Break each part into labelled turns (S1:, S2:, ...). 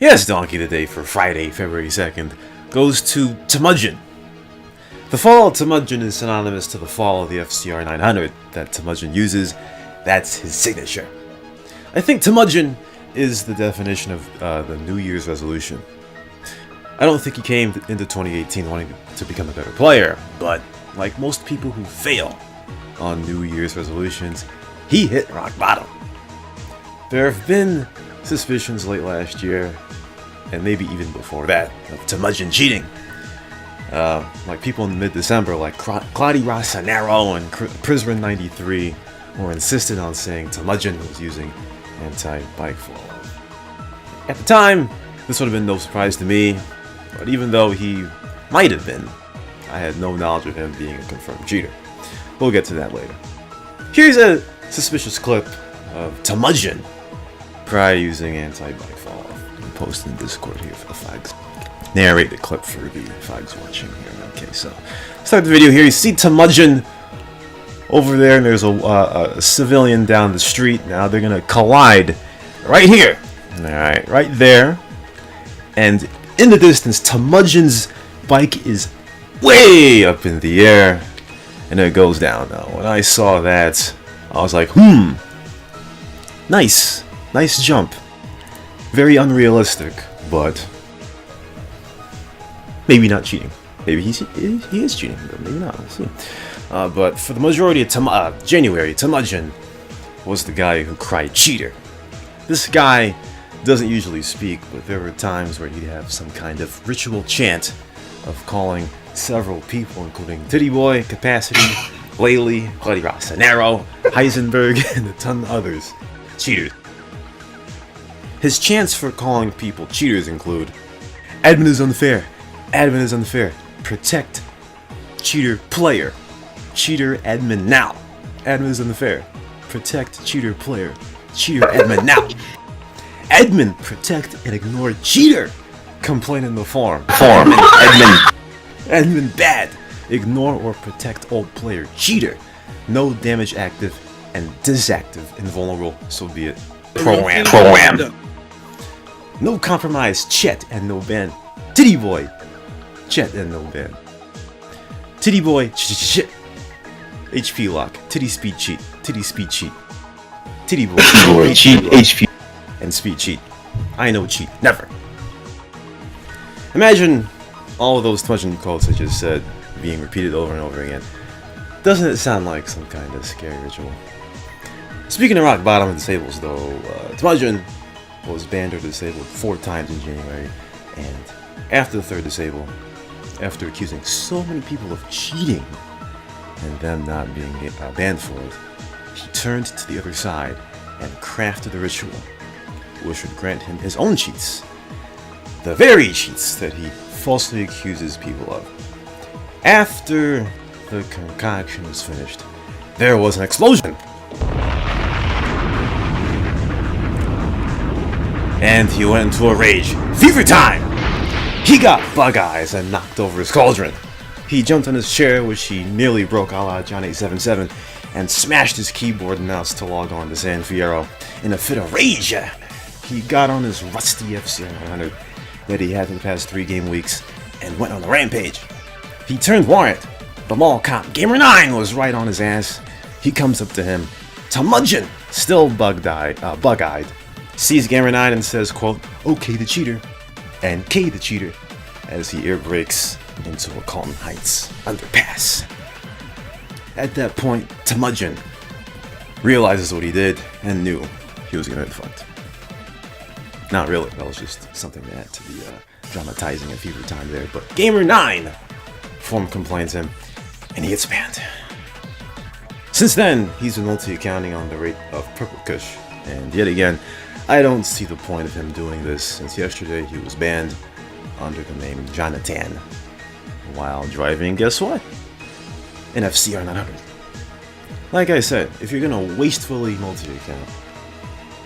S1: Yes, Donkey of the Day for Friday, February 2nd, goes to tmujin. The fall of tmujin is synonymous to the fall of the FCR 900 that tmujin uses. That's his signature. I think tmujin is the definition of the New Year's resolution. I don't think he came into 2018 wanting to become a better player, but like most people who fail on New Year's resolutions, he hit rock bottom. There have been suspicions late last year, and maybe even before that, of tmujin cheating. Like people in mid-December, like Claudio Rossonero and Prisrin93, were insistent on saying tmujin was using anti-bike fall. At the time, this would have been no surprise to me, but even though he might have been, I had no knowledge of him being a confirmed cheater. We'll get to that later. Here's a suspicious clip of tmujin using anti-bike fall. I'll post in Discord here for the fags. Narrate the clip for the fags watching here. Okay, so start the video here. You see tmujin over there, and there's a civilian down the street. Now they're gonna collide right here. All right there. And in the distance, tmujin's bike is way up in the air, and it goes down. Now, when I saw that, I was like, nice jump. Very unrealistic, but maybe not cheating. Maybe he is cheating, but maybe not. We'll see. But for the majority of January, tmujin was the guy who cried cheater. This guy doesn't usually speak, but there were times where he'd have some kind of ritual chant of calling several people, including Titty Boy, Capacity, Laley, Claudio Rossonero, Heisenberg, and a ton of others cheaters. His chants for calling people cheaters include: admin is unfair, admin is unfair, protect cheater player, cheater admin now, admin is unfair, protect cheater player, cheater admin now, admin protect and ignore cheater, complain in the forum, admin bad, ignore or protect old player cheater, no damage active and disactive invulnerable, so be it, pro-am. No compromise, chet and no ban. Titty boy, chet and no ban. Titty boy, shit. HP lock, titty speed cheat, titty speed cheat. Titty boy, cheat, HP and speed cheat. I know cheat, never. Imagine all of those tmujin quotes I just said being repeated over and over again. Doesn't it sound like some kind of scary ritual? Speaking of rock bottom and disables though, tmujin was banned or disabled 4 times in January, and after the 3rd disable, after accusing so many people of cheating and them not being banned for it, he turned to the other side and crafted a ritual which would grant him his own cheats, the very cheats that he falsely accuses people of. After the concoction was finished, there was an explosion. And he went into a rage. Fever time! He got bug eyes and knocked over his cauldron. He jumped on his chair, which he nearly broke a la John 877, and smashed his keyboard and mouse to log on to San Fierro. In a fit of rage, he got on his rusty FCR 900 that he had for the past 3 game weeks and went on a rampage. He turned warrant. The mall cop, Gamer9, was right on his ass. He comes up to him. tmujin, still bug-eyed, sees Gamer9 and says, quote, okay the cheater, and K the cheater, as he air brakes into a Colton Heights underpass. At that point, tmujin realizes what he did and knew he was gonna get fucked. Not really, that was just something to add to the dramatizing of fever time there, but Gamer9 form complains him, and he gets banned. Since then, he's been multi-accounting on the rate of Purple Kush, and yet again, I don't see the point of him doing this, since yesterday he was banned under the name Jonathan while driving, guess what? An FCR 900. Like I said, if you're gonna wastefully multi-account,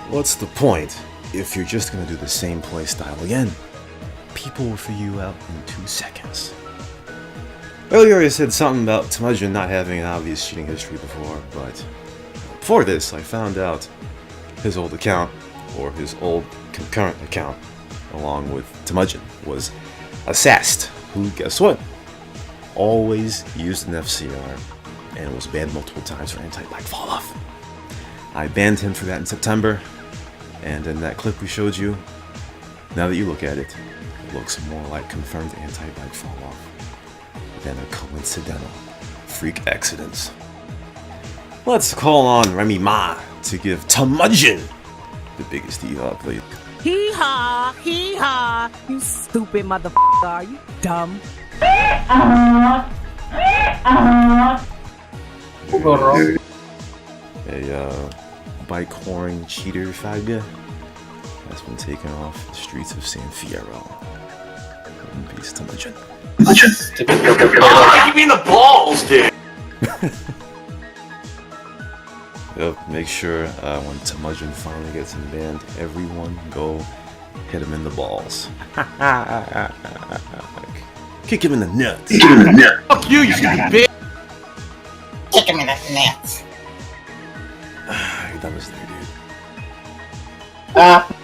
S1: what's the point if you're just gonna do the same playstyle again? People will figure you out in 2 seconds. Earlier I said something about tmujin not having an obvious cheating history before, but before this I found out his old account, or his old concurrent account, along with Temujin, was Assast, who, guess what? Always used an FCR and was banned multiple times for anti-black fall-off. I banned him for that in September, and in that clip we showed you, now that you look at it, it looks more like confirmed anti-black fall-off than a coincidental freak accident. Let's call on Remy Ma to give Temujin the biggest ER, please.
S2: Hee-haw, hee-haw, you stupid motherfucker, are you dumb?
S1: A bike whoring cheater faggot has been taken off the streets of San Fierro. In peace, Temujin.
S3: Oh, give me the balls, dude!
S1: Yep, make sure when Temujin finally gets him banned, everyone go hit him in the balls. Kick him in the nuts.
S3: Kick him in the nuts. Fuck you, you stupid bitch!
S4: Kick him in the nuts.
S1: You're dumb as thing, dude.